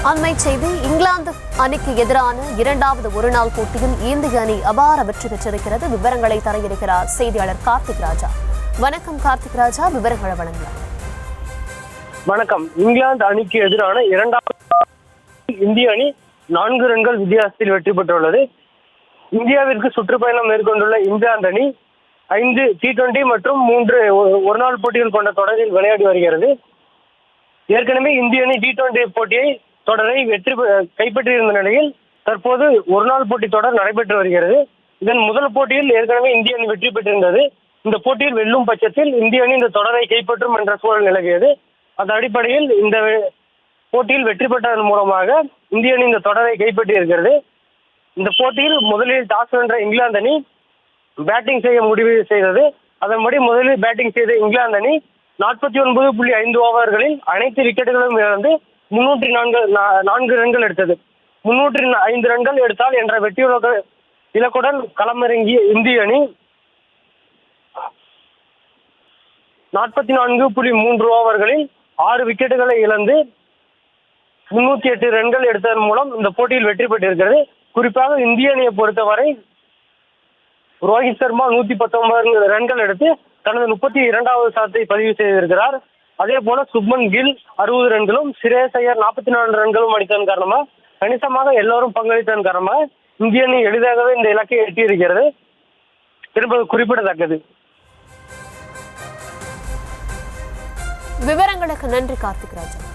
அண்மை செய்தி இங்கிலாந்து அணிக்கு எதிரான இரண்டாவது ஒருநாள் போட்டியில் இந்திய அணி அபார வெற்றி பெற்றிருக்கிறது. விவரங்களை தர இருக்கிறார் செய்தியாளர் கார்த்திக் ராஜா. வணக்கம் கார்த்திக் ராஜா, விவரங்களை வழங்கலாம். வணக்கம். இங்கிலாந்து அணிக்கு எதிரான இரண்டாவது இந்திய அணி 4 ரன்கள் வித்தியாசத்தில் வெற்றி பெற்றுள்ளது. இந்தியாவிற்கு சுற்றுப்பயணம் மேற்கொண்டுள்ள இங்கிலாந்து அணி 5 T20 மற்றும் 3 ஒருநாள் போட்டிகள் கொண்ட தொடரில் விளையாடி வருகிறது. ஏற்கனவே இந்திய அணி T20 போட்டியை தொடரை கைப்பற்றியிருந்த நிலையில் தற்போது ஒருநாள் போட்டி தொடர் நடைபெற்று வருகிறது. இதன் முதல் போட்டியில் ஏற்கனவே இந்திய அணி வெற்றி பெற்றிருந்தது. இந்த போட்டியில் வெல்லும் பட்சத்தில் இந்திய அணி இந்த தொடரை கைப்பற்றும் என்ற சூழல் நிலவியது. அந்த அடிப்படையில் இந்த போட்டியில் வெற்றி பெற்றதன் மூலமாக இந்திய அணி இந்த தொடரை கைப்பற்றியிருக்கிறது. இந்த போட்டியில் முதலில் டாஸ் வென்ற இங்கிலாந்து அணி பேட்டிங் செய்ய முடிவு செய்தது. அதன்படி முதலில் பேட்டிங் செய்த இங்கிலாந்து அணி 49.5 ஓவர்களில் அனைத்து விக்கெட்டுகளும் இழந்து 304 ரன்கள் எடுத்தது. 305 ரன்கள் எடுத்தால் என்ற வெற்றி இலக்குடன் களமிறங்கிய இந்திய அணி 44.3 ஓவர்களில் 6 விக்கெட்டுகளை இழந்து 308 ரன்கள் எடுத்ததன் மூலம் இந்த போட்டியில் வெற்றி பெற்றிருக்கிறது. குறிப்பாக இந்திய அணியை பொறுத்தவரை ரோஹித் சர்மா 119 ரன்கள் எடுத்து தனது 32வது சதத்தை பதிவு செய்திருக்கிறார். அதே போல சுப்மன் கில் 60 ரன்களும், ஸ்ரேயஸ் ஐயர் 44 ரன்களும் அடித்ததன் காரணமாக கணிசமாக எல்லோரும் பங்களித்ததன் காரணமாக இந்திய அணி எளிதாகவே இந்த இலக்கை எட்டியிருக்கிறது என்பது குறிப்பிடத்தக்கது. விவரங்களுக்கு நன்றி கார்த்திக் ராஜா.